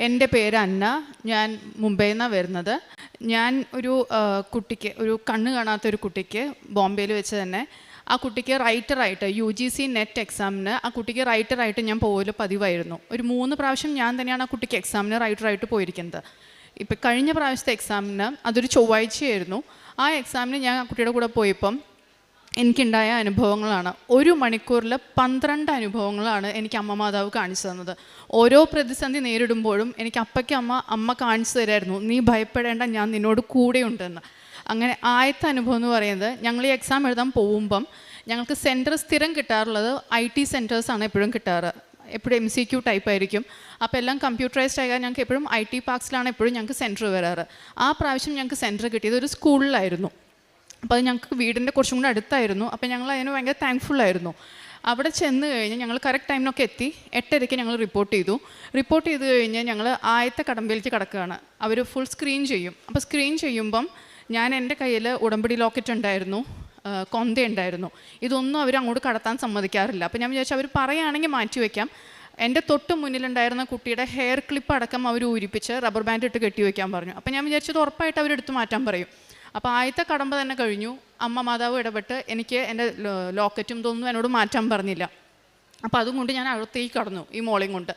എൻ്റെ പേര് അന്ന. ഞാൻ മുംബൈയിൽ നിന്നാണ് വരുന്നത്. ഞാൻ ഒരു കണ്ണ് കാണാത്ത ഒരു കുട്ടിക്ക് ബോംബെയിൽ വെച്ച് തന്നെ ആ കുട്ടിക്ക് റൈറ്ററായിട്ട് UGC നെറ്റ് എക്സാമിന് ആ കുട്ടിക്ക് റൈറ്ററായിട്ട് ഞാൻ പോകൽ പതിവായിരുന്നു. ഒരു 3 പ്രാവശ്യം ഞാൻ തന്നെയാണ് ആ കുട്ടിക്ക് എക്സാമിന് റൈറ്ററായിട്ട് പോയിരിക്കുന്നത്. ഇപ്പം കഴിഞ്ഞ പ്രാവശ്യത്തെ എക്സാമിന് അതൊരു ചൊവ്വാഴ്ചയായിരുന്നു. ആ എക്സാമിന് ഞാൻ ആ കുട്ടിയുടെ കൂടെ പോയപ്പം എനിക്കുണ്ടായ അനുഭവങ്ങളാണ്. 1 മണിക്കൂറിൽ 12 അനുഭവങ്ങളാണ് എനിക്ക് അമ്മ മാതാവ് കാണിച്ചു തന്നത്. ഓരോ പ്രതിസന്ധി നേരിടുമ്പോഴും എനിക്ക് അമ്മ കാണിച്ചു തരായിരുന്നു, നീ ഭയപ്പെടേണ്ട, ഞാൻ നിന്നോട് കൂടെയുണ്ടെന്ന്. അങ്ങനെ ആദ്യത്തെ അനുഭവം എന്ന് പറയുന്നത്, ഞങ്ങൾ ഈ എക്സാം എഴുതാൻ പോകുമ്പം ഞങ്ങൾക്ക് സെൻറ്റർ സ്ഥിരം കിട്ടാറുള്ളത് IT സെൻറ്റേഴ്സാണ് എപ്പോഴും കിട്ടാറ്. എപ്പോഴും MCQ ടൈപ്പ് ആയിരിക്കും. അപ്പോൾ എല്ലാം കമ്പ്യൂട്ടറൈസ്ഡ് ആയാൽ ഞങ്ങൾക്ക് എപ്പോഴും IT പാർക്സിലാണ് എപ്പോഴും ഞങ്ങൾക്ക് സെൻറ്റർ വരാറ്. ആ പ്രാവശ്യം ഞങ്ങൾക്ക് സെൻറ്റർ കിട്ടിയത് ഒരു സ്കൂളിലായിരുന്നു. അപ്പോൾ അത് ഞങ്ങൾക്ക് വീടിൻ്റെ കുറച്ചും കൂടെ അടുത്തായിരുന്നു. അപ്പോൾ ഞങ്ങൾ അതിന് ഭയങ്കര താങ്ക്ഫുള്ളായിരുന്നു. അവിടെ ചെന്ന് കഴിഞ്ഞ് ഞങ്ങൾ കറക്റ്റ് ടൈമിനൊക്കെ എത്തി. 8:30 ഞങ്ങൾ റിപ്പോർട്ട് ചെയ്ത് കഴിഞ്ഞ് ഞങ്ങൾ ആദ്യത്തെ കടമ്പയിലേക്ക് കിടക്കുകയാണ്. അവർ ഫുൾ സ്ക്രീൻ ചെയ്യും. അപ്പോൾ സ്ക്രീൻ ചെയ്യുമ്പം എൻ്റെ കയ്യിൽ ഉടമ്പടി ലോക്കറ്റ് ഉണ്ടായിരുന്നു, കൊന്ത ഉണ്ടായിരുന്നു. ഇതൊന്നും അവർ അങ്ങോട്ട് കടത്താൻ സമ്മതിക്കാറില്ല. അപ്പോൾ ഞാൻ വിചാരിച്ചു അവർ പറയുകയാണെങ്കിൽ മാറ്റി വയ്ക്കാം. എൻ്റെ തൊട്ട് മുന്നിലുണ്ടായിരുന്ന കുട്ടിയുടെ ഹെയർ ക്ലിപ്പ് അടക്കം അവർ ഊരിപ്പിച്ച് റബ്ബർ ബാൻഡ് ഇട്ട് കെട്ടി വയ്ക്കാൻ പറഞ്ഞു. അപ്പോൾ ഞാൻ വിചാരിച്ചത് ഉറപ്പായിട്ട് അവരെടുത്ത് മാറ്റാൻ പറയും. അപ്പോൾ ആദ്യത്തെ കടമ്പ തന്നെ കഴിഞ്ഞു. അമ്മ മാതാവ് ഇടപെട്ട് എനിക്ക് എൻ്റെ ലോക്കറ്റും ഇതൊന്നും എന്നോട് മാറ്റാൻ പറഞ്ഞില്ല. അപ്പോൾ അതുകൊണ്ട് ഞാൻ അകത്തേക്ക് കടന്നു, ഈ മോളെയും കൊണ്ട്.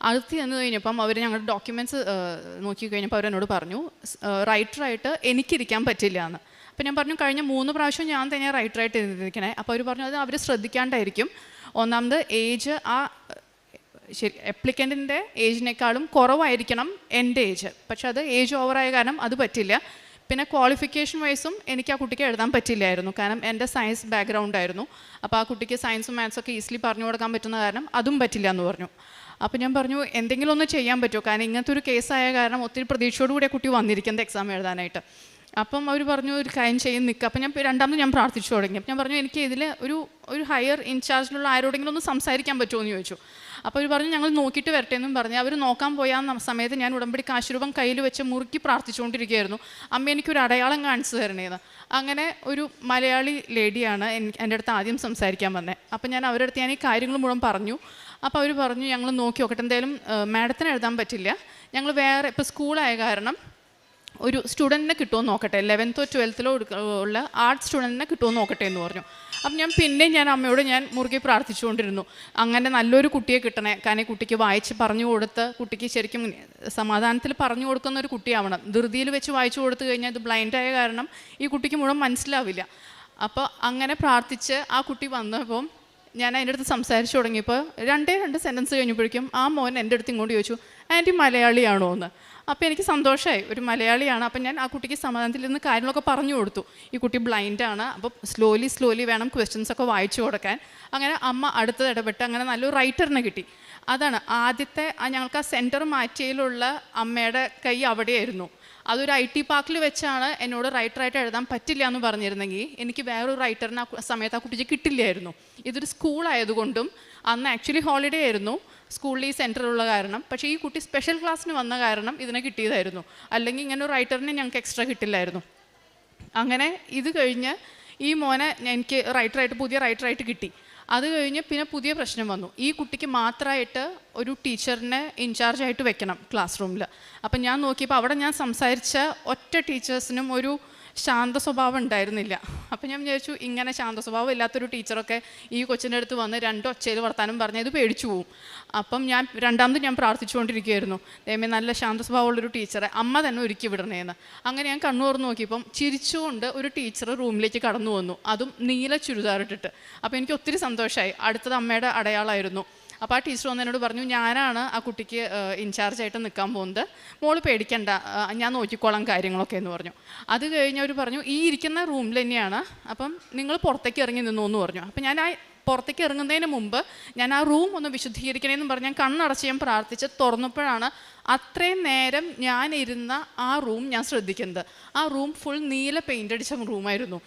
അകത്ത് ചെന്ന് കഴിഞ്ഞപ്പം അവർ ഞങ്ങളുടെ ഡോക്യുമെൻറ്റ്സ് നോക്കി കഴിഞ്ഞപ്പോൾ അവരെന്നോട് പറഞ്ഞു, റൈറ്ററായിട്ട് എനിക്കിരിക്കാൻ പറ്റില്ല എന്ന്. അപ്പോൾ ഞാൻ പറഞ്ഞു, കഴിഞ്ഞ 3 പ്രാവശ്യം ഞാൻ തന്നെ റൈറ്ററായിട്ട് ഇരുന്നിരിക്കണേ. അപ്പോൾ അവർ പറഞ്ഞു, അത് അവർ ശ്രദ്ധിക്കാണ്ടായിരിക്കും. ഒന്നാമത് ഏജ് അപ്ലിക്കൻറ്റിൻ്റെ ഏജിനേക്കാളും കുറവായിരിക്കണം എൻ്റെ ഏജ്. പക്ഷെ അത് ഏജ് ഓവറായ കാരണം അത് പറ്റില്ല. പിന്നെ ക്വാളിഫിക്കേഷൻ വൈസും എനിക്ക് ആ കുട്ടിക്ക് എഴുതാൻ പറ്റില്ലായിരുന്നു, കാരണം എൻ്റെ സയൻസ് ബാക്ക്ഗ്രൗണ്ട് ആയിരുന്നു. അപ്പോൾ ആ കുട്ടിക്ക് സയൻസും മാത്സൊക്കെ ഈസിലി പറഞ്ഞു കൊടുക്കാൻ പറ്റുന്ന കാരണം അതും പറ്റില്ല എന്ന് പറഞ്ഞു. അപ്പോൾ ഞാൻ പറഞ്ഞു, എന്തെങ്കിലും ഒന്ന് ചെയ്യാൻ പറ്റുമോ, കാരണം ഇങ്ങനത്തെ ഒരു കേസായ കാരണം ഒത്തിരി പ്രതീക്ഷയോടുകൂടി ആ കുട്ടി വന്നിരിക്കുന്നത് എക്സാം എഴുതാനായിട്ട്. അപ്പം അവർ പറഞ്ഞു, ഒരു കാര്യം ചെയ്യും നിൽക്കുക. അപ്പം രണ്ടാമത് ഞാൻ പ്രാർത്ഥിച്ചു തുടങ്ങി. അപ്പം ഞാൻ പറഞ്ഞു, എനിക്ക് ഇതിൽ ഒരു ഹയർ ഇൻചാർജിലുള്ള ആരോടെങ്കിലും ഒന്ന് സംസാരിക്കാൻ പറ്റുമോ എന്ന് ചോദിച്ചു. അപ്പോൾ അവർ പറഞ്ഞു, ഞങ്ങൾ നോക്കിയിട്ട് വരട്ടെ എന്നും പറഞ്ഞ് അവർ നോക്കാൻ പോയ സമയത്ത് ഞാൻ ഉടമ്പടി കാശുരൂപം കയ്യിൽ വെച്ച് മുറുക്കി പ്രാർത്ഥിച്ചുകൊണ്ടിരിക്കുകയായിരുന്നു, അമ്മ എനിക്കൊരു അടയാളം കാണിച്ചു തരണേന്ന്. അങ്ങനെ ഒരു മലയാളി ലേഡിയാണ് എൻ്റെ അടുത്ത് ആദ്യം സംസാരിക്കാൻ വന്നത്. അപ്പം ഞാൻ അവരുടെ അടുത്ത് ഞാൻ ഈ കാര്യങ്ങൾ മുഴുവൻ പറഞ്ഞു. അപ്പോൾ അവർ പറഞ്ഞു, ഞങ്ങൾ നോക്കി നോക്കട്ടെ, എന്തായാലും മാഡത്തിന് എഴുതാൻ പറ്റില്ല, ഞങ്ങൾ വേറെ ഇപ്പോൾ സ്കൂളായ കാരണം ഒരു സ്റ്റുഡൻറ്റിനെ കിട്ടുമെന്ന് നോക്കട്ടെ, 11th or 12th ഉള്ള ആർട്സ് സ്റ്റുഡൻറ്റിനെ കിട്ടുമെന്ന് നോക്കട്ടെ എന്ന് പറഞ്ഞു. അപ്പം ഞാൻ അമ്മയോട് മുറുകെ പ്രാർത്ഥിച്ചുകൊണ്ടിരുന്നു, അങ്ങനെ നല്ലൊരു കുട്ടിയെ കിട്ടണേ, കാരണം കുട്ടിക്ക് വായിച്ച് പറഞ്ഞു കൊടുത്ത് കുട്ടിക്ക് ശരിക്കും സമാധാനത്തിൽ പറഞ്ഞു കൊടുക്കുന്ന ഒരു കുട്ടിയാവണം. ധൃതിയിൽ വെച്ച് വായിച്ചു കൊടുത്തു കഴിഞ്ഞാൽ ഇത് ബ്ലൈൻഡായ കാരണം ഈ കുട്ടിക്ക് മുഴുവൻ മനസ്സിലാവില്ല. അപ്പോൾ അങ്ങനെ പ്രാർത്ഥിച്ച് ആ കുട്ടി വന്നപ്പം ഞാൻ അതിൻ്റെ അടുത്ത് സംസാരിച്ചു തുടങ്ങിയപ്പോൾ 2 സെൻറ്റൻസ് കഴിഞ്ഞപ്പോഴേക്കും ആ മോൻ എൻ്റെ അടുത്ത് ഇങ്ങോട്ട് ചോദിച്ചു, ആൻറ്റി മലയാളിയാണോ എന്ന്. അപ്പോൾ എനിക്ക് സന്തോഷമായി, ഒരു മലയാളിയാണ്. അപ്പം ഞാൻ ആ കുട്ടിക്ക് സമാധാനത്തിൽ നിന്ന് കാര്യങ്ങളൊക്കെ പറഞ്ഞു കൊടുത്തു. ഈ കുട്ടി ബ്ലൈൻഡാണ്, അപ്പോൾ സ്ലോലി വേണം ക്വസ്റ്റ്യൻസൊക്കെ വായിച്ചു കൊടുക്കാൻ. അങ്ങനെ അമ്മ അടുത്തത് ഇടപെട്ട് അങ്ങനെ നല്ലൊരു റൈറ്ററിനെ കിട്ടി. അതാണ് ആദ്യത്തെ ഞങ്ങൾക്ക് ആ സെൻറ്റർ മാറ്റിയതിലുള്ള അമ്മയുടെ കൈ അവിടെയായിരുന്നു. അതൊരു IT പാർക്കിൽ വെച്ചാണ് എന്നോട് റൈറ്ററായിട്ട് എഴുതാൻ പറ്റില്ല എന്ന് പറഞ്ഞിരുന്നെങ്കിൽ എനിക്ക് വേറൊരു റൈറ്ററിന് ആ സമയത്ത് ആ കുട്ടിക്ക് കിട്ടില്ലായിരുന്നു. ഇതൊരു സ്കൂളായതുകൊണ്ടും അന്ന് ആക്ച്വലി ഹോളിഡേ ആയിരുന്നു സ്കൂളിൽ ഈ സെൻറ്ററുള്ള കാരണം. പക്ഷേ ഈ കുട്ടി സ്പെഷ്യൽ ക്ലാസ്സിന് വന്ന കാരണം ഇതിനെ കിട്ടിയതായിരുന്നു, അല്ലെങ്കിൽ ഇങ്ങനെ ഒരു റൈറ്ററിനെ ഞങ്ങൾക്ക് എക്സ്ട്രാ കിട്ടില്ലായിരുന്നു. അങ്ങനെ ഇത് കഴിഞ്ഞ് ഈ മോനെ എനിക്ക് പുതിയ റൈറ്ററായിട്ട് കിട്ടി. അത് കഴിഞ്ഞ് പിന്നെ പുതിയ പ്രശ്നം വന്നു, ഈ കുട്ടിക്ക് മാത്രമായിട്ട് ഒരു ടീച്ചറിനെ ഇൻചാർജായിട്ട് വെക്കണം ക്ലാസ് റൂമിൽ. അപ്പം ഞാൻ നോക്കിയപ്പോൾ അവിടെ ഞാൻ സംസാരിച്ച ഒറ്റ ടീച്ചേഴ്സിനും ഒരു ശാന്ത സ്വഭാവം ഉണ്ടായിരുന്നില്ല. അപ്പം ഞാൻ വിചാരിച്ചു, ഇങ്ങനെ ശാന്ത സ്വഭാവം ഇല്ലാത്തൊരു ടീച്ചറൊക്കെ ഈ കൊച്ചിൻ്റെ അടുത്ത് വന്ന് 2 ഒച്ചയിൽ വർത്താനം പറഞ്ഞാൽ ഇത് പേടിച്ചു പോവും. അപ്പം രണ്ടാമത് ഞാൻ പ്രാർത്ഥിച്ചുകൊണ്ടിരിക്കുകയായിരുന്നു, ദൈവമേ നല്ല ശാന്ത സ്വഭാവമുള്ളൊരു ടീച്ചറെ അമ്മ തന്നെ ഒരുക്കി വിടണേന്ന്. അങ്ങനെ ഞാൻ കണ്ണു തുറന്ന് നോക്കിയപ്പം ചിരിച്ചുകൊണ്ട് ഒരു ടീച്ചർ റൂമിലേക്ക് കടന്നു വന്നു, അതും നീല ചുരിദാറിട്ടിട്ട്. അപ്പോൾ എനിക്ക് ഒത്തിരി സന്തോഷമായി. അടുത്തത് അമ്മയുടെ അടയാളമായിരുന്നു. അപ്പോൾ ആ ടീച്ചർ വന്ന് എന്നോട് പറഞ്ഞു, ഞാനാണ് ആ കുട്ടിക്ക് ഇൻചാർജായിട്ട് നിൽക്കാൻ പോകുന്നത്, മോള് പേടിക്കണ്ട, ഞാൻ നോക്കിക്കോളാം കാര്യങ്ങളൊക്കെ എന്ന് പറഞ്ഞു. അത് കഴിഞ്ഞ് അവർ പറഞ്ഞു, ഈ ഇരിക്കുന്ന റൂമിൽ തന്നെയാണ്, അപ്പം നിങ്ങൾ പുറത്തേക്ക് ഇറങ്ങി നിന്നു എന്ന് പറഞ്ഞു. അപ്പം ഞാൻ ആ പുറത്തേക്ക് ഇറങ്ങുന്നതിന് മുമ്പ് ഞാൻ ആ റൂം ഒന്ന് വിശുദ്ധീകരിക്കണമെന്ന് പറഞ്ഞ് ഞാൻ കണ്ണടച്ച് ഞാൻ പ്രാർത്ഥിച്ച് തുറന്നപ്പോഴാണ് അത്രയും നേരം ഞാൻ ഇരുന്ന ആ റൂം ഞാൻ ശ്രദ്ധിക്കുന്നത്. ആ റൂം ഫുൾ നീല പെയിൻ്റ് അടിച്ച റൂമായിരുന്നു.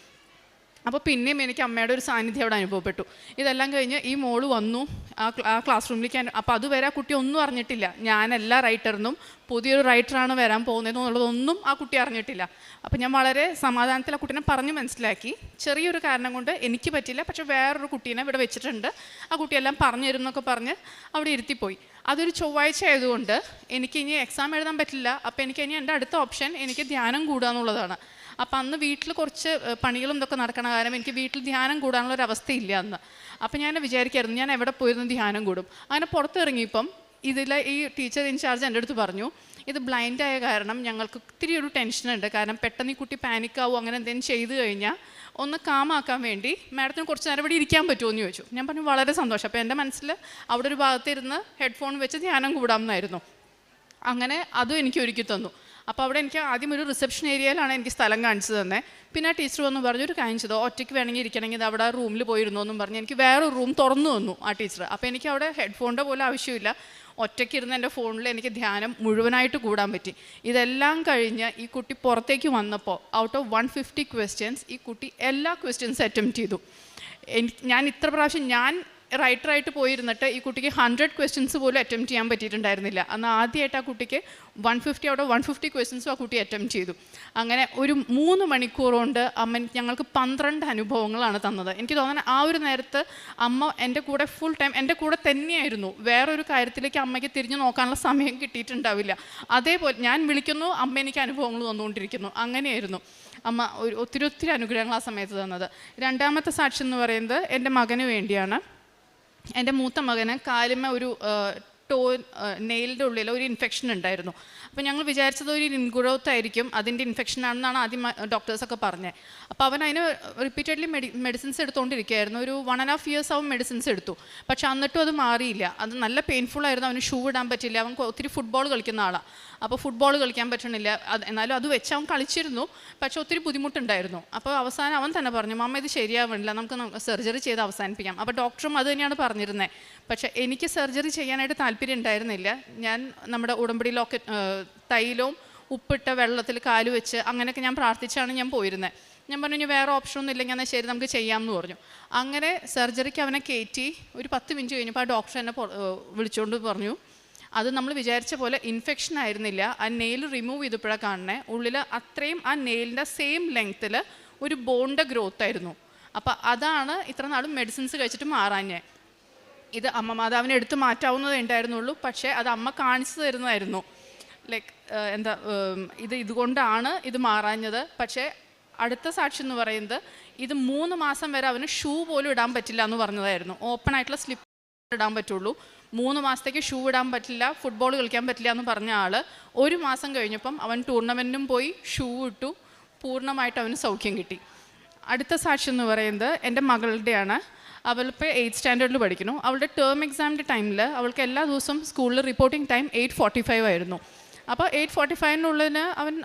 അപ്പോൾ പിന്നെയും എനിക്ക് അമ്മയുടെ ഒരു സാന്നിധ്യം അവിടെ അനുഭവപ്പെട്ടു. ഇതെല്ലാം കഴിഞ്ഞ് ഈ മോള് വന്നു ആ ക്ലാസ് റൂമിലേക്ക്. അപ്പോൾ അതുവരെ ആ കുട്ടി ഒന്നും അറിഞ്ഞിട്ടില്ല, ഞാനല്ല റൈറ്ററിനും പുതിയൊരു റൈറ്ററാണ് വരാൻ പോകുന്നതെന്നുള്ളതൊന്നും ആ കുട്ടി അറിഞ്ഞിട്ടില്ല. അപ്പോൾ ഞാൻ വളരെ സമാധാനത്തിൽ ആ കുട്ടീനെ പറഞ്ഞ് മനസ്സിലാക്കി, ചെറിയൊരു കാരണം കൊണ്ട് എനിക്ക് പറ്റില്ല, പക്ഷേ വേറൊരു കുട്ടീനെ ഇവിടെ വെച്ചിട്ടുണ്ട്, ആ കുട്ടിയെല്ലാം പറഞ്ഞു തരുമെന്നൊക്കെ പറഞ്ഞ് അവിടെ ഇരുത്തിപ്പോയി. അതൊരു ചൊവ്വാഴ്ച ആയതുകൊണ്ട് എനിക്ക് ഇനി എക്സാം എഴുതാൻ പറ്റില്ല. അപ്പോൾ എനിക്ക് ഇനി എൻ്റെ അടുത്ത ഓപ്ഷൻ എനിക്ക് ധ്യാനം കൂടുക എന്നുള്ളതാണ്. അപ്പം അന്ന് വീട്ടിൽ കുറച്ച് പണികളും ഇതൊക്കെ നടക്കണ കാരണം എനിക്ക് വീട്ടിൽ ധ്യാനം കൂടാനുള്ളൊരവസ്ഥയില്ല അന്ന്. അപ്പം ഞാൻ വിചാരിക്കായിരുന്നു ഞാൻ എവിടെ പോയിരുന്നു ധ്യാനം കൂടും. അങ്ങനെ പുറത്തിറങ്ങിയപ്പം ഇതിലെ ഈ ടീച്ചർ ഇൻചാർജ് എൻ്റെ അടുത്ത് പറഞ്ഞു, ഇത് ബ്ലൈൻഡായ കാരണം ഞങ്ങൾക്ക് ഒത്തിരി ഒരു ടെൻഷനുണ്ട്, കാരണം പെട്ടെന്ന് ഈ കുട്ടി പാനിക്കാവും അങ്ങനെ എന്തെങ്കിലും ചെയ്തു കഴിഞ്ഞാൽ ഒന്ന് കാമാക്കാൻ വേണ്ടി മാഡത്തിന് കുറച്ച് നേരം ഇവിടെ ഇരിക്കാൻ പറ്റുമോ എന്ന് ചോദിച്ചു. ഞാൻ പറഞ്ഞു വളരെ സന്തോഷം. അപ്പോൾ എൻ്റെ മനസ്സിൽ അവിടെ ഒരു ഭാഗത്തിരുന്ന് ഹെഡ്ഫോൺ വെച്ച് ധ്യാനം കൂടാമെന്നായിരുന്നു. അങ്ങനെ അതും എനിക്ക് ഒരുക്കി തന്നു. അപ്പോൾ അവിടെ എനിക്ക് ആദ്യം ഒരു റിസപ്ഷൻ ഏരിയയിലാണ് എനിക്ക് സ്ഥലം കാണിച്ചു തന്നെ. പിന്നെ ആ ടീച്ചർ വന്ന് പറഞ്ഞു, ഒരു കാര്യം ചെയ്തോ, ഒറ്റയ്ക്ക് വേണമെങ്കിൽ ഇരിക്കണമെങ്കിൽ അവിടെ ആ റൂമിൽ പോയിരുന്നു എന്നും പറഞ്ഞ് എനിക്ക് വേറൊരു റൂം തുറന്നു തന്നു ആ ടീച്ചർ. അപ്പോൾ എനിക്ക് അവിടെ ഹെഡ്ഫോണിൻ്റെ പോലും ആവശ്യമില്ല, ഒറ്റയ്ക്ക് ഇരുന്ന് എൻ്റെ ഫോണിൽ എനിക്ക് ധ്യാനം മുഴുവനായിട്ട് കൂടാൻ പറ്റി. ഇതെല്ലാം കഴിഞ്ഞ് ഈ കുട്ടി പുറത്തേക്ക് വന്നപ്പോൾ ഔട്ട് ഓഫ് 150 ക്വസ്റ്റ്യൻസ് ഈ കുട്ടി എല്ലാ ക്വസ്റ്റ്യൻസ് അറ്റംപ്റ്റ് ചെയ്തു. ഞാൻ ഇത്ര പ്രാവശ്യം ഞാൻ റൈറ്ററായിട്ട് പോയിരുന്നിട്ട് ഈ കുട്ടിക്ക് 100 ക്വസ്റ്റ്യൻസ് പോലും അറ്റംപ്റ്റ് ചെയ്യാൻ പറ്റിയിട്ടുണ്ടായിരുന്നില്ല. അന്ന് ആദ്യമായിട്ട് ആ കുട്ടിക്ക് 150 ഔട്ട് ഓഫ് 150 ക്വസ്റ്റ്യൻസും ആ കുട്ടി അറ്റംപ്റ്റ് ചെയ്തു. അങ്ങനെ ഒരു 3 മണിക്കൂർ കൊണ്ട് അമ്മ ഞങ്ങൾക്ക് 12 അനുഭവങ്ങളാണ് തന്നത്. എനിക്ക് തോന്നുന്നത് ആ ഒരു നേരത്ത് അമ്മ എൻ്റെ കൂടെ ഫുൾ ടൈം എൻ്റെ കൂടെ തന്നെയായിരുന്നു. വേറൊരു കാര്യത്തിലേക്ക് അമ്മയ്ക്ക് തിരിഞ്ഞു നോക്കാനുള്ള സമയം കിട്ടിയിട്ടുണ്ടാവില്ല. അതേപോലെ ഞാൻ വിളിക്കുന്നു, അമ്മ എനിക്ക് അനുഭവങ്ങൾ തന്നുകൊണ്ടിരിക്കുന്നു. അങ്ങനെയായിരുന്നു അമ്മ ഒത്തിരി അനുഗ്രഹങ്ങൾ ആ സമയത്ത് തന്നത്. രണ്ടാമത്തെ സാക്ഷി എന്ന് പറയുന്നത് എൻ്റെ മകന് വേണ്ടിയാണ്. എൻ്റെ മൂത്ത മകന് കാലിന്മ ഒരു നെയിലിൻ്റെ ഉള്ളിൽ ഒരു ഇൻഫെക്ഷൻ ഉണ്ടായിരുന്നു. അപ്പോൾ ഞങ്ങൾ വിചാരിച്ചത് ഒരു ഇൻഗ്രോത്ത് ആയിരിക്കും, അതിൻ്റെ ഇൻഫെക്ഷൻ ആണെന്നാണ് ആദ്യം ഡോക്ടേഴ്സൊക്കെ പറഞ്ഞത്. അപ്പോൾ അവൻ അതിന് റിപ്പീറ്റഡ്ലി മെഡിസിൻസ് എടുത്തുകൊണ്ടിരിക്കുകയായിരുന്നു. ഒരു 1.5 years അവൻ മെഡിസിൻസ് എടുത്തു. പക്ഷെ എന്നിട്ടും അത് മാറിയില്ല. അത് നല്ല പെയിൻഫുള്ളായിരുന്നു. അവന് ഷൂ ഇടാൻ പറ്റില്ല. അവൻ ഒത്തിരി ഫുട്ബോൾ കളിക്കുന്ന ആളാണ്. അപ്പോൾ ഫുട്ബോൾ കളിക്കാൻ പറ്റണില്ല. എന്നാലും അത് വെച്ച് അവൻ കളിച്ചിരുന്നു, പക്ഷെ ഒത്തിരി ബുദ്ധിമുട്ടുണ്ടായിരുന്നു. അപ്പോൾ അവസാനം അവൻ തന്നെ പറഞ്ഞു, മമ്മ ഇത് ശരിയാവണില്ല, നമുക്ക് സർജറി ചെയ്ത് അവസാനിപ്പിക്കാം. അപ്പോൾ ഡോക്ടറും അത് തന്നെയാണ് പറഞ്ഞിരുന്നത്. പക്ഷേ എനിക്ക് സർജറി ചെയ്യാനായിട്ട് താല്പര്യം ഉണ്ടായിരുന്നില്ല. ഞാൻ നമ്മുടെ ഉടമ്പടിയിലൊക്കെ തൈലവും ഉപ്പിട്ട വെള്ളത്തിൽ കാല് വെച്ച് അങ്ങനെയൊക്കെ ഞാൻ പ്രാർത്ഥിച്ചാണ് ഞാൻ പോയിരുന്നത്. ഞാൻ പറഞ്ഞു, ഇനി വേറെ ഓപ്ഷനൊന്നും ഇല്ലെങ്കിൽ എന്നാൽ ശരി നമുക്ക് ചെയ്യാമെന്ന് പറഞ്ഞു. അങ്ങനെ സർജറിക്ക് അവനെ കയറ്റി ഒരു 10 മിനിറ്റ് കഴിഞ്ഞപ്പോൾ ആ ഡോക്ടർ എന്നെ വിളിച്ചുകൊണ്ട് പറഞ്ഞു, അത് നമ്മൾ വിചാരിച്ച പോലെ ഇൻഫെക്ഷൻ ആയിരുന്നില്ല, ആ നെയിൽ റിമൂവ് ചെയ്തപ്പോഴാണ് കാണണേ, ഉള്ളിൽ അത്രയും ആ നെയിലിൻ്റെ സെയിം ലെങ്ത്തിൽ ഒരു ബോണിൻ്റെ ഗ്രോത്ത് ആയിരുന്നു. അപ്പോൾ അതാണ് ഇത്ര നാളും മെഡിസിൻസ് കഴിച്ചിട്ട് മാറാഞ്ഞേ. ഇത് അമ്മ മാതാവിനെ എടുത്ത് മാറ്റാവുന്നതേ ഉണ്ടായിരുന്നുള്ളൂ, പക്ഷേ അത് അമ്മ കാണിച്ചു തരുന്നതായിരുന്നു. ലൈക്ക് ഇതുകൊണ്ടാണ് ഇത് മാറാഞ്ഞത്. പക്ഷേ അടുത്ത സാക്ഷി എന്ന് പറയുന്നത് ഇത് 3 മാസം വരെ അവന് ഷൂ പോലും ഇടാൻ പറ്റില്ല എന്ന് പറഞ്ഞതായിരുന്നു. ഓപ്പൺ ആയിട്ടുള്ള സ്ലിപ്പ് ഇടാൻ പറ്റുള്ളൂ, 3 മാസത്തേക്ക് ഷൂ ഇടാൻ പറ്റില്ല, ഫുട്ബോൾ കളിക്കാൻ പറ്റില്ല എന്ന് പറഞ്ഞ ആൾ 1 മാസം കഴിഞ്ഞപ്പം അവൻ ടൂർണമെൻറ്റിനും പോയി ഷൂ ഇട്ടു, പൂർണ്ണമായിട്ട് അവന് സൗഖ്യം കിട്ടി. അടുത്ത സാക്ഷി എന്ന് പറയുന്നത് എൻ്റെ മകളുടെയാണ്. അവളിപ്പോൾ 8th സ്റ്റാൻഡേർഡിൽ പഠിക്കുന്നു. അവളുടെ ടേം എക്സാമിൻ്റെ ടൈമിൽ അവൾക്ക് എല്ലാ ദിവസവും സ്കൂളിൽ റിപ്പോർട്ടിംഗ് ടൈം 8:45 ആയിരുന്നു. അപ്പോൾ 8:45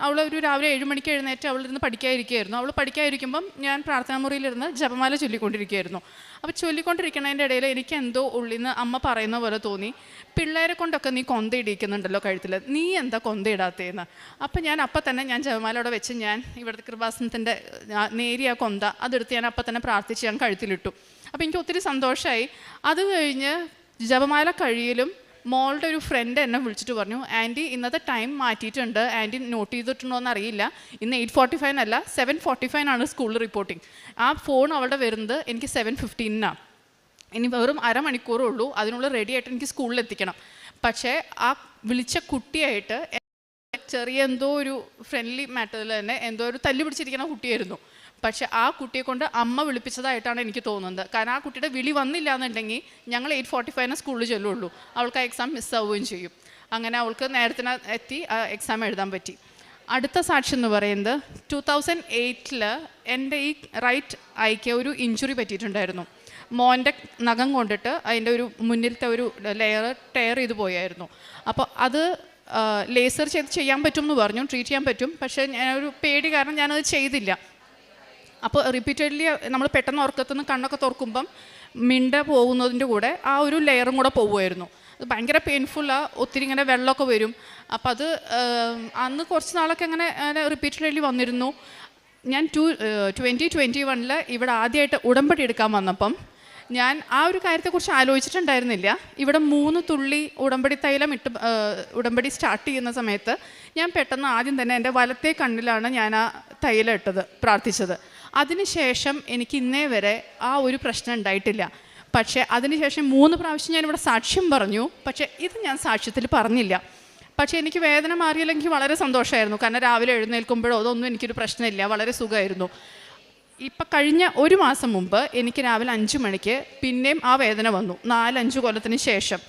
അവൾ ഒരു രാവിലെ 7 മണിക്ക് എഴുന്നേറ്റ് അവളിരുന്ന് പഠിക്കാതിരിക്കുകയായിരുന്നു. അവൾ പഠിക്കാതിരിക്കുമ്പം ഞാൻ പ്രാർത്ഥനാ മുറിയിലിരുന്ന് ജപമാല ചൊല്ലിക്കൊണ്ടിരിക്കുകയായിരുന്നു. അപ്പോൾ ചൊല്ലിക്കൊണ്ടിരിക്കുന്നതിൻ്റെ ഇടയിൽ എനിക്ക് എന്തോ ഉള്ളിൽ നിന്ന് അമ്മ പറയുന്ന പോലെ തോന്നി, പിള്ളേരെ കൊണ്ടൊക്കെ നീ കൊന്ത ഇടിക്കുന്നുണ്ടല്ലോ കഴുത്തിൽ, നീ എന്താ കൊന്ത ഇടാത്തേന്ന്. അപ്പം തന്നെ ഞാൻ ജപമാല അവിടെ വെച്ച് ഞാൻ ഇവിടുത്തെ കൃപാസനത്തിൻ്റെ നേരിയ കൊന്ത അതെടുത്ത് ഞാൻ അപ്പം തന്നെ പ്രാർത്ഥിച്ച് ഞാൻ കഴുത്തിലിട്ടു. അപ്പോൾ എനിക്ക് ഒത്തിരി സന്തോഷമായി. അത് കഴിഞ്ഞ് ജപമാല കഴിയലും മോളുടെ ഒരു ഫ്രണ്ട് എന്നെ വിളിച്ചിട്ട് പറഞ്ഞു, ആൻറ്റി ഇന്നത്തെ ടൈം മാറ്റിയിട്ടുണ്ട്, ആൻറ്റി നോട്ട് ചെയ്തിട്ടുണ്ടോ എന്ന് അറിയില്ല, ഇന്ന് 8:45 അല്ല 7:45 സ്കൂളിൽ റിപ്പോർട്ടിങ്. ആ ഫോൺ അവളുടെ വരുന്നത് എനിക്ക് 7:15 ഇനി വെറും അരമണിക്കൂറേ ഉള്ളൂ, അതിനുള്ള റെഡി ആയിട്ട് എനിക്ക് സ്കൂളിൽ എത്തിക്കണം. പക്ഷേ ആ വിളിച്ച കുട്ടിയായിട്ട് ചെറിയ എന്തോ ഒരു ഫ്രണ്ട്ലി മാറ്ററിൽ തന്നെ എന്തോ ഒരു തല്ലി പിടിച്ചിരിക്കുന്ന കുട്ടിയായിരുന്നു. പക്ഷെ ആ കുട്ടിയെ കൊണ്ട് അമ്മ വിളിപ്പിച്ചതായിട്ടാണ് എനിക്ക് തോന്നുന്നത്. കാരണം ആ കുട്ടിയുടെ വിളി വന്നില്ല എന്നുണ്ടെങ്കിൽ ഞങ്ങൾ 8:45 സ്കൂളിൽ ചെല്ലുള്ളൂ, അവൾക്ക് ആ എക്സാം മിസ്സാവുകയും ചെയ്യും. അങ്ങനെ അവൾക്ക് നേരത്തിന് എത്തി എക്സാം എഴുതാൻ പറ്റി. അടുത്ത സാക്ഷി എന്ന് പറയുന്നത് 2008 എൻ്റെ ഈ റൈറ്റ് ഐക്ക് ഒരു ഇഞ്ചുറി പറ്റിയിട്ടുണ്ടായിരുന്നു. മോൻ്റെ നഖം കൊണ്ടിട്ട് അതിൻ്റെ ഒരു മുന്നിലത്തെ ഒരു ലെയർ ടയർ ചെയ്ത് പോയായിരുന്നു. അപ്പോൾ അത് ലേസർ ചെയ്യാൻ പറ്റും എന്ന് പറഞ്ഞു, ട്രീറ്റ് ചെയ്യാൻ പറ്റും. പക്ഷേ ഞാനൊരു പേടി കാരണം ഞാനത് ചെയ്തില്ല. അപ്പോൾ റിപ്പീറ്റഡ്ലി നമ്മൾ പെട്ടെന്ന് ഉറക്കത്തുനിന്ന് കണ്ണൊക്കെ തുറക്കുമ്പം മിണ്ട പോകുന്നതിൻ്റെ കൂടെ ആ ഒരു ലെയറും കൂടെ പോവുമായിരുന്നു. അത് ഭയങ്കര പെയിൻഫുള്ളാണ്, ഒത്തിരി ഇങ്ങനെ വെള്ളമൊക്കെ വരും. അപ്പം അത് അന്ന് കുറച്ച് നാളൊക്കെ അങ്ങനെ റിപ്പീറ്റഡ്ലി വന്നിരുന്നു. ഞാൻ 2021 ഇവിടെ ആദ്യമായിട്ട് ഉടമ്പടി എടുക്കാൻ വന്നപ്പം ഞാൻ ആ ഒരു കാര്യത്തെക്കുറിച്ച് ആലോചിച്ചിട്ടുണ്ടായിരുന്നില്ല. ഇവിടെ 3 തുള്ളി ഉടമ്പടി തൈലം ഇട്ട് ഉടമ്പടി സ്റ്റാർട്ട് ചെയ്യുന്ന സമയത്ത് ഞാൻ പെട്ടെന്ന് ആദ്യം തന്നെ എൻ്റെ വലത്തെ കണ്ണിലാണ് ഞാൻ ആ തൈലം ഇട്ടത്, പ്രാർത്ഥിച്ചത്. അതിനുശേഷം എനിക്ക് ഇന്നേ വരെ ആ ഒരു പ്രശ്നം ഉണ്ടായിട്ടില്ല. പക്ഷേ അതിനുശേഷം 3 പ്രാവശ്യം ഞാനിവിടെ സാക്ഷ്യം പറഞ്ഞു. പക്ഷേ ഇത് ഞാൻ സാക്ഷ്യത്തിൽ പറഞ്ഞില്ല. പക്ഷേ എനിക്ക് വേദന മാറിയില്ലെങ്കിൽ വളരെ സന്തോഷമായിരുന്നു. കാരണം രാവിലെ എഴുന്നേൽക്കുമ്പോഴോ അതൊന്നും എനിക്കൊരു പ്രശ്നമില്ല, വളരെ സുഖമായിരുന്നു. ഇപ്പം കഴിഞ്ഞ 1 മാസം മുമ്പ് എനിക്ക് രാവിലെ 5 മണിക്ക് പിന്നെയും ആ വേദന വന്നു, 4-5 കൊല്ലത്തിന് ശേഷം.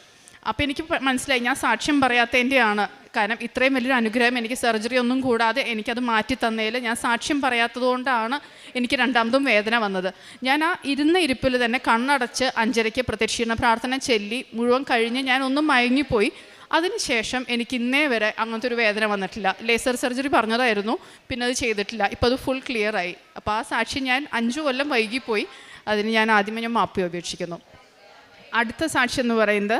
അപ്പോൾ എനിക്ക് മനസ്സിലായി ഞാൻ സാക്ഷ്യം പറയാത്തതിൻ്റെയാണ്. കാരണം ഇത്രയും വലിയൊരു അനുഗ്രഹം എനിക്ക് സർജറി ഒന്നും കൂടാതെ എനിക്കത് മാറ്റി തന്നതിൽ ഞാൻ സാക്ഷ്യം പറയാത്തതുകൊണ്ടാണ് എനിക്ക് രണ്ടാമതും വേദന വന്നത്. ഞാൻ ആ ഇരുന്ന ഇരിപ്പിൽ തന്നെ കണ്ണടച്ച് 5:30 പ്രദക്ഷിണ പ്രാർത്ഥന ചൊല്ലി മുഴുവൻ കഴിഞ്ഞ് ഞാൻ ഒന്നും മയങ്ങിപ്പോയി. അതിനുശേഷം എനിക്ക് ഇന്നേ വരെ അങ്ങനത്തെ ഒരു വേദന വന്നിട്ടില്ല. ലേസർ സർജറി പറഞ്ഞതായിരുന്നു, പിന്നെ അത് ചെയ്തിട്ടില്ല. ഇപ്പോൾ അത് ഫുൾ ക്ലിയറായി. അപ്പോൾ ആ സാക്ഷി ഞാൻ 5 കൊല്ലം വൈകിപ്പോയി. അതിന് ഞാൻ ആദ്യമേ മാപ്പി അപേക്ഷിക്കുന്നു. അടുത്ത സാക്ഷി എന്ന് പറയുന്നത്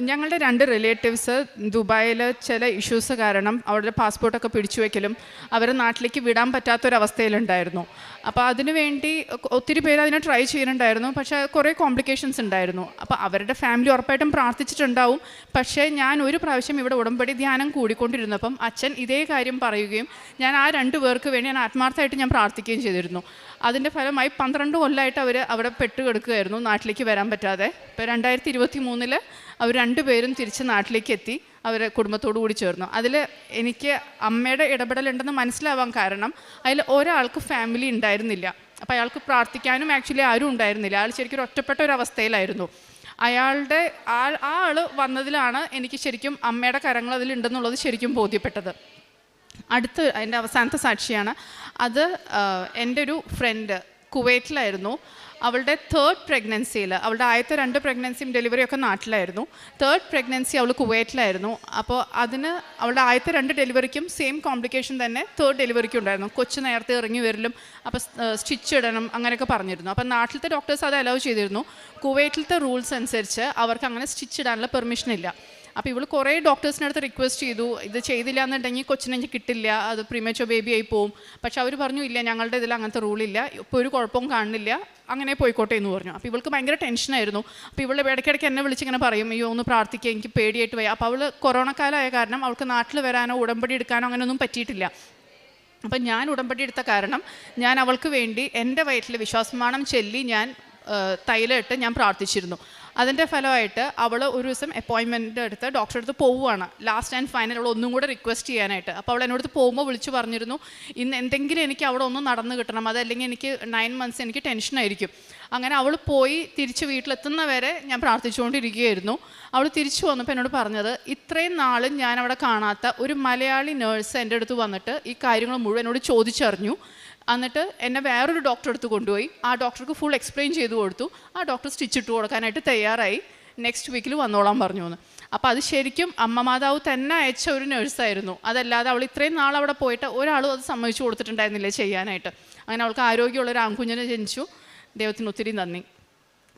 ഞങ്ങളുടെ 2 റിലേറ്റീവ്സ് ദുബായിൽ ചില ഇഷ്യൂസ് കാരണം അവരുടെ പാസ്പോർട്ടൊക്കെ പിടിച്ചു വയ്ക്കലും അവരെ നാട്ടിലേക്ക് വിടാൻ പറ്റാത്തൊരവസ്ഥയിലുണ്ടായിരുന്നു. അപ്പോൾ അതിനുവേണ്ടി ഒത്തിരി പേര് അതിനെ ട്രൈ ചെയ്യുന്നുണ്ടായിരുന്നു. പക്ഷേ കുറേ കോംപ്ലിക്കേഷൻസ് ഉണ്ടായിരുന്നു. അപ്പോൾ അവരുടെ ഫാമിലി ഉറപ്പായിട്ടും പ്രാർത്ഥിച്ചിട്ടുണ്ടാവും. പക്ഷേ ഞാൻ ഒരു പ്രാവശ്യം ഇവിടെ ഉടമ്പടി ധ്യാനം കൂടിക്കൊണ്ടിരുന്നപ്പം അച്ഛൻ ഇതേ കാര്യം പറയുകയും ഞാൻ ആ 2 പേർക്ക് വേണ്ടി ഞാൻ ആത്മാർത്ഥമായിട്ട് ഞാൻ പ്രാർത്ഥിക്കുകയും ചെയ്തിരുന്നു. അതിൻ്റെ ഫലമായി 12 കൊല്ലമായിട്ട് അവർ അവിടെ പെട്ടുകിടക്കുകയായിരുന്നു, നാട്ടിലേക്ക് വരാൻ പറ്റാതെ. ഇപ്പോൾ 2023 അവർ 2 പേരും തിരിച്ച് നാട്ടിലേക്ക് എത്തി, അവർ കുടുംബത്തോടു കൂടി ചേർന്നു. അതിൽ എനിക്ക് അമ്മയുടെ ഇടപെടലുണ്ടെന്ന് മനസ്സിലാവാൻ കാരണം അതിൽ ഒരാൾക്ക് ഫാമിലി ഉണ്ടായിരുന്നില്ല. അപ്പോൾ അയാൾക്ക് പ്രാർത്ഥിക്കാനും ആക്ച്വലി ആരും ഉണ്ടായിരുന്നില്ല. അയാൾ ശരിക്കും ഒറ്റപ്പെട്ട ഒരു അവസ്ഥയിലായിരുന്നു. അയാളുടെ ആൾ വന്നതിലാണ് എനിക്ക് ശരിക്കും അമ്മയുടെ കരങ്ങൾ അതിലുണ്ടെന്നുള്ളത് ശരിക്കും ബോധ്യപ്പെട്ടത്. അടുത്ത എൻ്റെ അവസാനത്തെ സാക്ഷിയാണ്. അത് എൻ്റെ ഒരു ഫ്രണ്ട് കുവൈറ്റിലായിരുന്നു. അവളുടെ 3rd പ്രഗ്നൻസിയിൽ, അവളുടെ ആദ്യത്തെ 2 പ്രഗ്നൻസിയും ഡെലിവറിയൊക്കെ നാട്ടിലായിരുന്നു. 3rd പ്രഗ്നൻസി അവൾ കുവൈറ്റിലായിരുന്നു. അപ്പോൾ അതിന് അവളുടെ ആദ്യത്തെ 2 ഡെലിവറിക്കും സെയിം കോംപ്ലിക്കേഷൻ തന്നെ 3rd ഡെലിവറിക്കും ഉണ്ടായിരുന്നു. കൊച്ചു നേരത്തെ ഇറങ്ങി വരലും അപ്പോൾ സ്റ്റിച്ച് ഇടണം അങ്ങനെയൊക്കെ പറഞ്ഞിരുന്നു. അപ്പോൾ നാട്ടിലത്തെ ഡോക്ടേഴ്സ് അത് അലൗ ചെയ്തിരുന്നു. കുവൈറ്റിലത്തെ റൂൾസ് അനുസരിച്ച് അവർക്ക് അങ്ങനെ സ്റ്റിച്ച് ഇടാനുള്ള പെർമിഷൻ ഇല്ല. അപ്പോൾ ഇവൾ കുറേ ഡോക്ടേഴ്സിനടുത്ത് റിക്വസ്റ്റ് ചെയ്തു, ഇത് ചെയ്തില്ല എന്നുണ്ടെങ്കിൽ കൊച്ചിനെ കിട്ടില്ല, അത് പ്രീമേച്ചർ ബേബി ആയി പോവും. പക്ഷെ അവർ പറഞ്ഞു ഇല്ല, ഞങ്ങളുടെ ഇതിൽ അങ്ങനത്തെ റൂളില്ല, ഇപ്പോൾ ഒരു കുഴപ്പവും കാണുന്നില്ല, അങ്ങനെ പോയിക്കോട്ടെ എന്ന് പറഞ്ഞു. അപ്പോൾ ഇവൾക്ക് ഭയങ്കര ടെൻഷനായിരുന്നു. അപ്പോൾ ഇവളുടെ ഇടയ്ക്കിടയ്ക്ക് എന്നെ വിളിച്ചിങ്ങനെ പറയും, അയ്യോ ഒന്ന് പ്രാർത്ഥിക്കുക, എനിക്ക് പേടിയായിട്ട് പോയി. അപ്പോൾ അവൾ കൊറോണ കാലമായ കാരണം അവൾക്ക് നാട്ടിൽ വരാനോ ഉടമ്പടി എടുക്കാനോ അങ്ങനെയൊന്നും പറ്റിയിട്ടില്ല. അപ്പം ഞാൻ ഉടമ്പടി എടുത്ത കാരണം ഞാൻ അവൾക്ക് വേണ്ടി എൻ്റെ വയറ്റിൽ വിശ്വാസമാണം ചൊല്ലി ഞാൻ തൈലമിട്ട് ഞാൻ പ്രാർത്ഥിച്ചിരുന്നു. അതിൻ്റെ ഫലമായിട്ട് അവൾ ഒരു ദിവസം അപ്പോയിൻമെൻറ്റ് എടുത്ത് ഡോക്ടറെ അടുത്ത് പോവുകയാണ്. ലാസ്റ്റ് ആൻഡ് ഫൈനൽ അവൾ ഒന്നും കൂടെ റിക്വസ്റ്റ് ചെയ്യാനായിട്ട്. അപ്പോൾ അവൾ എന്നോട് പോകുമ്പോൾ വിളിച്ച് പറഞ്ഞിരുന്നു, ഇന്ന് എന്തെങ്കിലും എനിക്ക് അവിടെ ഒന്ന് നടന്ന് കിട്ടണം, അതല്ലെങ്കിൽ എനിക്ക് 9 months എനിക്ക് ടെൻഷനായിരിക്കും. അങ്ങനെ അവൾ പോയി തിരിച്ച് വീട്ടിലെത്തുന്നവരെ ഞാൻ പ്രാർത്ഥിച്ചുകൊണ്ടിരിക്കുകയായിരുന്നു. അവൾ തിരിച്ചു വന്നപ്പോൾ എന്നോട് പറഞ്ഞത്, ഇത്രയും നാളും ഞാൻ അവിടെ കാണാത്ത ഒരു മലയാളി നേഴ്സ് എൻ്റെ അടുത്ത് വന്നിട്ട് ഈ കാര്യങ്ങൾ മുഴുവൻ എന്നോട് ചോദിച്ചറിഞ്ഞു. എന്നിട്ട് എന്നെ വേറൊരു ഡോക്ടറെ അടുത്ത് കൊണ്ടുപോയി. ആ ഡോക്ടർക്ക് ഫുൾ എക്സ്പ്ലെയിൻ ചെയ്ത് കൊടുത്തു. ആ ഡോക്ടർ സ്റ്റിച്ച് ഇട്ട് കൊടുക്കാനായിട്ട് തയ്യാറായി. നെക്സ്റ്റ് വീക്കിൽ വന്നോളാൻ പറഞ്ഞു എന്ന്. അപ്പോൾ അത് ശരിക്കും അമ്മ മാതാവ് തന്നെ അയച്ച ഒരു നേഴ്സായിരുന്നു. അതല്ലാതെ അവൾ ഇത്രയും നാൾ അവിടെ പോയിട്ട് ഒരാളും അത് സമ്മതിച്ചു കൊടുത്തിട്ടുണ്ടായിരുന്നില്ല ചെയ്യാനായിട്ട്. അങ്ങനെ അവൾക്ക് ആരോഗ്യമുള്ളൊരു ആൺകുഞ്ഞിനെ ജനിച്ചു. ദൈവത്തിന് ഒത്തിരി നന്ദി.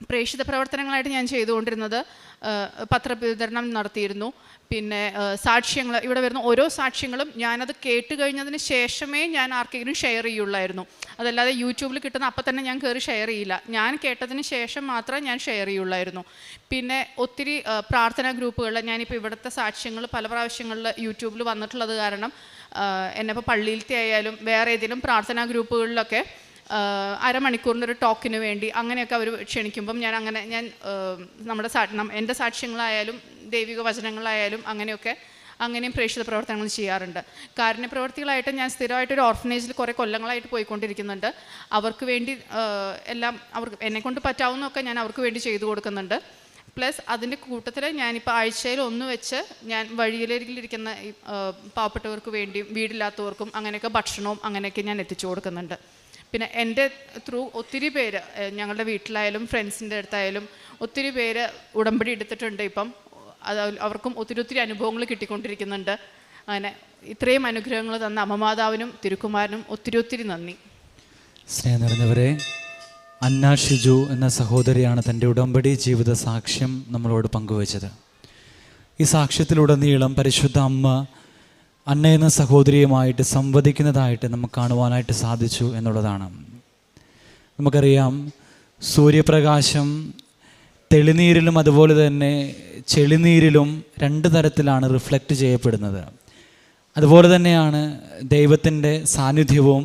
പ്രേക്ഷിത പ്രവർത്തനങ്ങളായിട്ട് ഞാൻ ചെയ്തുകൊണ്ടിരുന്നത് പത്രവിതരണം നടത്തിയിരുന്നു. പിന്നെ സാക്ഷ്യങ്ങൾ, ഇവിടെ വരുന്ന ഓരോ സാക്ഷ്യങ്ങളും ഞാനത് കേട്ട് കഴിഞ്ഞതിന് ശേഷമേ ഞാൻ ആർക്കെങ്കിലും ഷെയർ ചെയ്യുള്ളായിരുന്നു. അതല്ലാതെ യൂട്യൂബിൽ കിട്ടുന്ന അപ്പം തന്നെ ഞാൻ കയറി ഷെയർ ചെയ്യില്ല. ഞാൻ കേട്ടതിന് ശേഷം മാത്രമേ ഞാൻ ഷെയർ ചെയ്യുള്ളായിരുന്നു. പിന്നെ ഒത്തിരി പ്രാർത്ഥനാ ഗ്രൂപ്പുകളിൽ ഞാനിപ്പോൾ ഇവിടുത്തെ സാക്ഷ്യങ്ങൾ പല പ്രാവശ്യങ്ങളിൽ യൂട്യൂബിൽ വന്നിട്ടുള്ളത് കാരണം എന്നെ ഇപ്പോൾ പള്ളിയിലത്തെ ആയാലും വേറെ ഏതെങ്കിലും പ്രാർത്ഥനാ ഗ്രൂപ്പുകളിലൊക്കെ അരമണിക്കൂറിൻ്റെ ഒരു ടോക്കിന് വേണ്ടി അങ്ങനെയൊക്കെ അവർ ക്ഷണിക്കുമ്പം ഞാൻ നമ്മുടെ എൻ്റെ സാക്ഷ്യങ്ങളായാലും ദൈവിക വചനങ്ങളായാലും അങ്ങനെയും പ്രേക്ഷിത പ്രവർത്തനങ്ങൾ ചെയ്യാറുണ്ട്. കാരുണ്യപ്രവർത്തികളായിട്ട് ഞാൻ സ്ഥിരമായിട്ടൊരു ഓർഫനേജിൽ കുറേ കൊല്ലങ്ങളായിട്ട് പോയിക്കൊണ്ടിരിക്കുന്നുണ്ട്. അവർക്ക് വേണ്ടി എല്ലാം അവർക്ക് എന്നെക്കൊണ്ട് പറ്റാവുന്നതൊക്കെ ഞാൻ അവർക്ക് വേണ്ടി ചെയ്തു കൊടുക്കുന്നുണ്ട്. പ്ലസ് അതിൻ്റെ കൂട്ടത്തിൽ ഞാനിപ്പോൾ ആഴ്ചയിൽ 1 വെച്ച് ഞാൻ വഴിയിലിരിക്കുന്ന പാവപ്പെട്ടവർക്ക് വേണ്ടിയും വീടില്ലാത്തവർക്കും അങ്ങനെയൊക്കെ ഭക്ഷണവും അങ്ങനെയൊക്കെ ഞാൻ എത്തിച്ചു കൊടുക്കുന്നുണ്ട്. പിന്നെ എൻ്റെ ത്രൂ ഒത്തിരി പേര് ഞങ്ങളുടെ വീട്ടിലായാലും ഫ്രണ്ട്സിൻ്റെ അടുത്തായാലും ഒത്തിരി പേര് ഉടമ്പടി എടുത്തിട്ടുണ്ട്. ഇപ്പം അത് അവർക്കും ഒത്തിരി അനുഭവങ്ങൾ കിട്ടിക്കൊണ്ടിരിക്കുന്നുണ്ട്. അങ്ങനെ ഇത്രയും അനുഗ്രഹങ്ങൾ തന്ന അമ്മമാതാവിനും തിരുക്കുമാരനും ഒത്തിരി നന്ദി. സ്നേഹം നിറഞ്ഞവരെ, അന്ന ഷിജു എന്ന സഹോദരിയാണ് തൻ്റെ ഉടമ്പടി ജീവിത സാക്ഷ്യം നമ്മളോട് പങ്കുവച്ചത്. ഈ സാക്ഷ്യത്തിലുടനീളം പരിശുദ്ധ അമ്മ അന്ന എന്ന സഹോദരിയുമായിട്ട് സംവദിക്കുന്നതായിട്ട് നമുക്ക് കാണുവാനായിട്ട് സാധിച്ചു എന്നുള്ളതാണ്. നമുക്കറിയാം, സൂര്യപ്രകാശം തെളിനീരിലും അതുപോലെ തന്നെ ചെളിനീരിലും രണ്ട് തരത്തിലാണ് റിഫ്ലക്റ്റ് ചെയ്യപ്പെടുന്നത്. അതുപോലെ തന്നെയാണ് ദൈവത്തിൻ്റെ സാന്നിധ്യവും.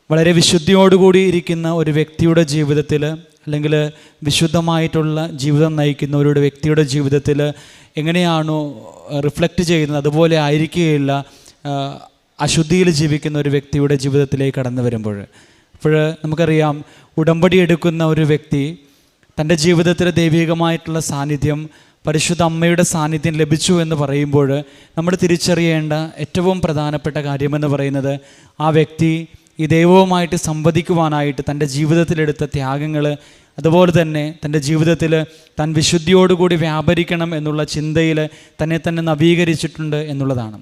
വളരെ വിശുദ്ധിയോടുകൂടി ഇരിക്കുന്ന ഒരു വ്യക്തിയുടെ ജീവിതത്തിൽ, അല്ലെങ്കിൽ വിശുദ്ധമായിട്ടുള്ള ജീവിതം നയിക്കുന്ന ഒരു വ്യക്തിയുടെ ജീവിതത്തിൽ എങ്ങനെയാണോ റിഫ്ലക്റ്റ് ചെയ്യുന്നത് അതുപോലെ ആയിരിക്കുകയില്ല അശുദ്ധിയിൽ ജീവിക്കുന്ന ഒരു വ്യക്തിയുടെ ജീവിതത്തിലേക്ക് കടന്നു വരുമ്പോൾ. അപ്പോൾ നമുക്കറിയാം, ഉടമ്പടി എടുക്കുന്ന ഒരു വ്യക്തി തൻ്റെ ജീവിതത്തിൽ ദൈവികമായിട്ടുള്ള സാന്നിധ്യം, പരിശുദ്ധ അമ്മയുടെ സാന്നിധ്യം ലഭിച്ചു എന്ന് പറയുമ്പോൾ നമ്മൾ തിരിച്ചറിയേണ്ട ഏറ്റവും പ്രധാനപ്പെട്ട കാര്യമെന്ന് പറയുന്നത് ആ വ്യക്തി ഈ ദൈവവുമായിട്ട് സംവദിക്കുവാനായിട്ട് തൻ്റെ ജീവിതത്തിലെടുത്ത ത്യാഗങ്ങൾ, അതുപോലെ തന്നെ തൻ്റെ ജീവിതത്തിൽ താൻ വിശുദ്ധിയോടുകൂടി വ്യാപരിക്കണം എന്നുള്ള ചിന്തയിൽ തന്നെ നവീകരിച്ചിട്ടുണ്ട് എന്നുള്ളതാണ്.